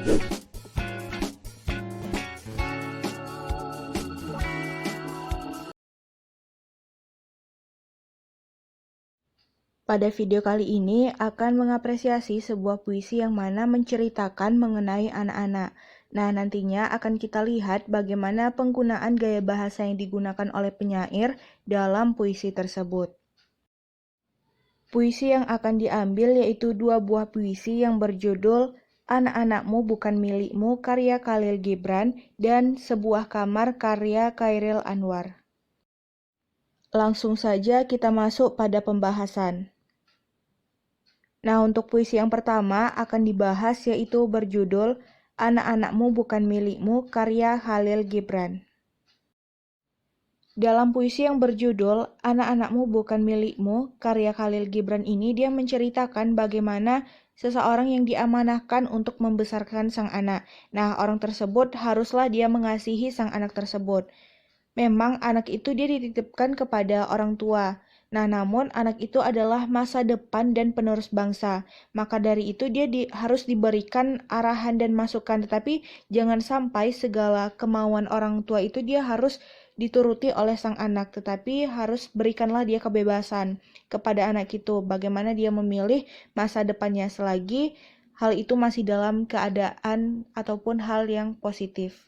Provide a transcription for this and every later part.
Pada video kali ini akan mengapresiasi sebuah puisi yang mana menceritakan mengenai anak-anak. Nah, nantinya akan kita lihat bagaimana penggunaan gaya bahasa yang digunakan oleh penyair dalam puisi tersebut. Puisi yang akan diambil yaitu dua buah puisi yang berjudul Anak-anakmu bukan milikmu karya Khalil Gibran dan Sebuah kamar karya Chairil Anwar. Langsung saja kita masuk pada pembahasan. Nah, untuk puisi yang pertama akan dibahas yaitu berjudul Anak-anakmu bukan milikmu karya Khalil Gibran. Dalam puisi yang berjudul Anak-anakmu bukan milikmu karya Khalil Gibran ini dia menceritakan bagaimana seseorang yang diamanahkan untuk membesarkan sang anak. Nah, orang tersebut haruslah dia mengasihi sang anak tersebut. Memang anak itu dia dititipkan kepada orang tua. Nah, namun anak itu adalah masa depan dan penerus bangsa. Maka dari itu dia harus diberikan arahan dan masukan. Tetapi jangan sampai segala kemauan orang tua itu dia harus dituruti oleh sang anak. Tetapi harus berikanlah dia kebebasan kepada anak itu. Bagaimana dia memilih masa depannya selagi hal itu masih dalam keadaan ataupun hal yang positif.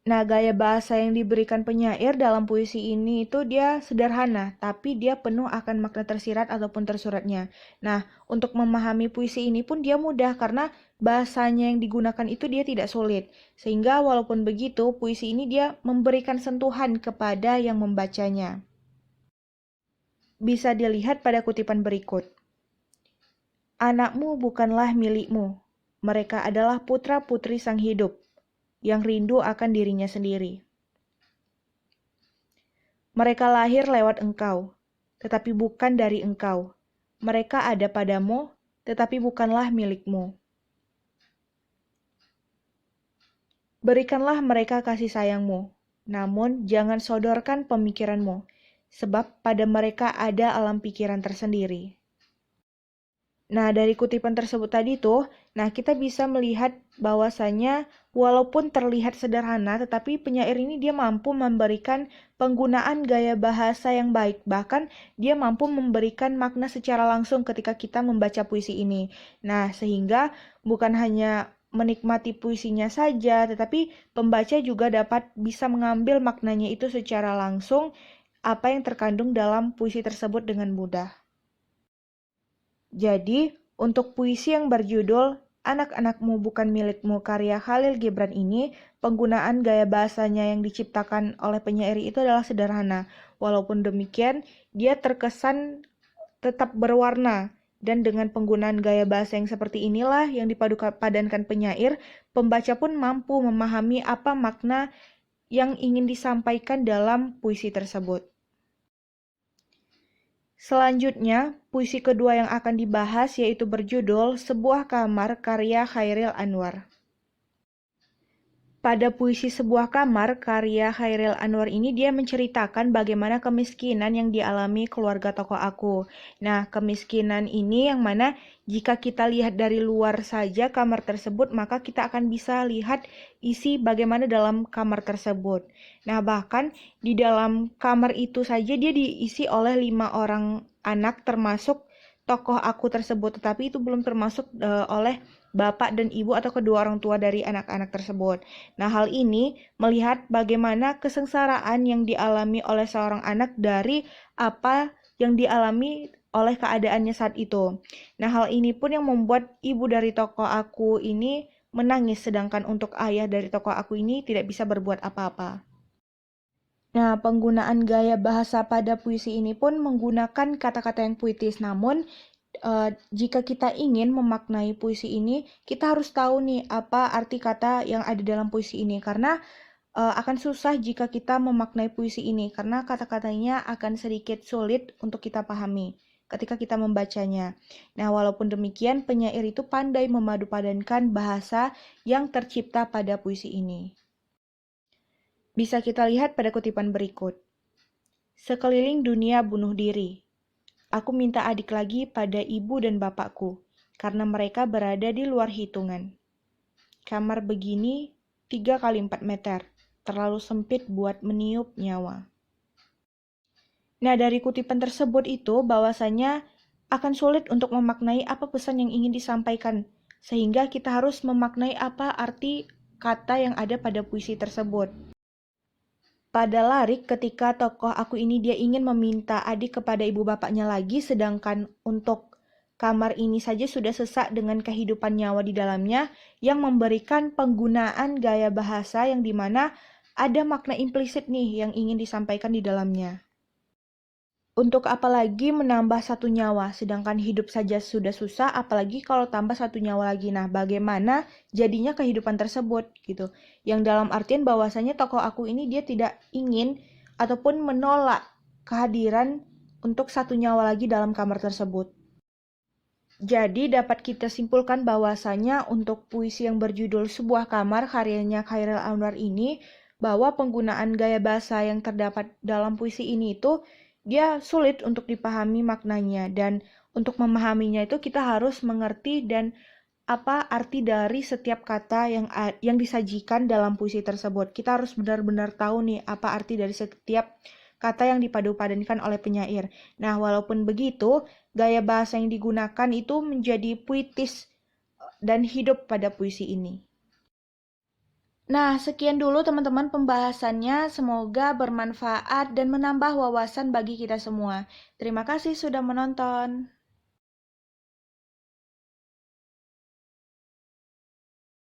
Nah, gaya bahasa yang diberikan penyair dalam puisi ini itu dia sederhana, tapi dia penuh akan makna tersirat ataupun tersuratnya. Nah, untuk memahami puisi ini pun dia mudah karena bahasanya yang digunakan itu dia tidak sulit. Sehingga walaupun begitu, puisi ini dia memberikan sentuhan kepada yang membacanya. Bisa dilihat pada kutipan berikut. Anakmu bukanlah milikmu, mereka adalah putra-putri sang hidup yang rindu akan dirinya sendiri. Mereka lahir lewat engkau, tetapi bukan dari engkau. Mereka ada padamu, tetapi bukanlah milikmu. Berikanlah mereka kasih sayangmu, namun jangan sodorkan pemikiranmu, sebab pada mereka ada alam pikiran tersendiri. Nah, dari kutipan tersebut tadi tuh, kita bisa melihat bahwasanya walaupun terlihat sederhana, tetapi penyair ini dia mampu memberikan penggunaan gaya bahasa yang baik. Bahkan dia mampu memberikan makna secara langsung ketika kita membaca puisi ini. Nah, sehingga bukan hanya menikmati puisinya saja, tetapi pembaca juga dapat bisa mengambil maknanya itu secara langsung, apa yang terkandung dalam puisi tersebut dengan mudah. Jadi, untuk puisi yang berjudul Anak-anakmu bukan milikmu karya Khalil Gibran ini, penggunaan gaya bahasanya yang diciptakan oleh penyair itu adalah sederhana. Walaupun demikian, dia terkesan tetap berwarna. Dan dengan penggunaan gaya bahasa yang seperti inilah yang dipadupadankan penyair, pembaca pun mampu memahami apa makna yang ingin disampaikan dalam puisi tersebut. Selanjutnya, puisi kedua yang akan dibahas yaitu berjudul Sebuah Kamar karya Chairil Anwar. Pada puisi Sebuah Kamar karya Chairil Anwar ini dia menceritakan bagaimana kemiskinan yang dialami keluarga tokoh aku. Nah, kemiskinan ini yang mana jika kita lihat dari luar saja kamar tersebut, maka kita akan bisa lihat isi bagaimana dalam kamar tersebut. Nah, bahkan di dalam kamar itu saja dia diisi oleh 5 orang anak termasuk tokoh aku tersebut, tetapi itu belum termasuk oleh bapak dan ibu atau kedua orang tua dari anak-anak tersebut. Nah, hal ini melihat bagaimana kesengsaraan yang dialami oleh seorang anak dari apa yang dialami oleh keadaannya saat itu. Nah, hal ini pun yang membuat ibu dari tokoh aku ini menangis, sedangkan untuk ayah dari tokoh aku ini tidak bisa berbuat apa-apa. Nah, penggunaan gaya bahasa pada puisi ini pun menggunakan kata-kata yang puitis, namun jika kita ingin memaknai puisi ini, kita harus tahu nih apa arti kata yang ada dalam puisi ini, karena akan susah jika kita memaknai puisi ini, karena kata-katanya akan sedikit sulit untuk kita pahami ketika kita membacanya. Nah, walaupun demikian, penyair itu pandai memadupadankan bahasa yang tercipta pada puisi ini. Bisa kita lihat pada kutipan berikut. Sekeliling dunia bunuh diri. Aku minta adik lagi pada ibu dan bapakku, karena mereka berada di luar hitungan. kamar begini 3 kali 4 meter. Terlalu sempit buat meniup nyawa. Nah, dari kutipan tersebut itu bahwasanya akan sulit untuk memaknai apa pesan yang ingin disampaikan, sehingga kita harus memaknai apa arti kata yang ada pada puisi tersebut. Pada Larik, ketika tokoh aku ini dia ingin meminta adik kepada ibu bapaknya lagi, sedangkan untuk kamar ini saja sudah sesak dengan kehidupan nyawa di dalamnya, yang memberikan penggunaan gaya bahasa yang dimana ada makna implisit nih yang ingin disampaikan di dalamnya. Untuk apalagi menambah satu nyawa, sedangkan hidup saja sudah susah, apalagi kalau tambah satu nyawa lagi. Nah, bagaimana jadinya kehidupan tersebut gitu. Yang dalam artian bahwasanya tokoh aku ini dia tidak ingin ataupun menolak kehadiran untuk satu nyawa lagi dalam kamar tersebut. Jadi dapat kita simpulkan bahwasanya untuk puisi yang berjudul Sebuah Kamar karyanya Chairil Anwar ini, bahwa penggunaan gaya bahasa yang terdapat dalam puisi ini itu dia sulit untuk dipahami maknanya, dan untuk memahaminya itu kita harus mengerti dan apa arti dari setiap kata yang disajikan dalam puisi tersebut. Kita harus benar-benar tahu nih apa arti dari setiap kata yang dipadu-padankan oleh penyair. Nah, walaupun begitu, gaya bahasa yang digunakan itu menjadi puitis dan hidup pada puisi ini. Nah, sekian dulu teman-teman pembahasannya. Semoga bermanfaat dan menambah wawasan bagi kita semua. Terima kasih sudah menonton.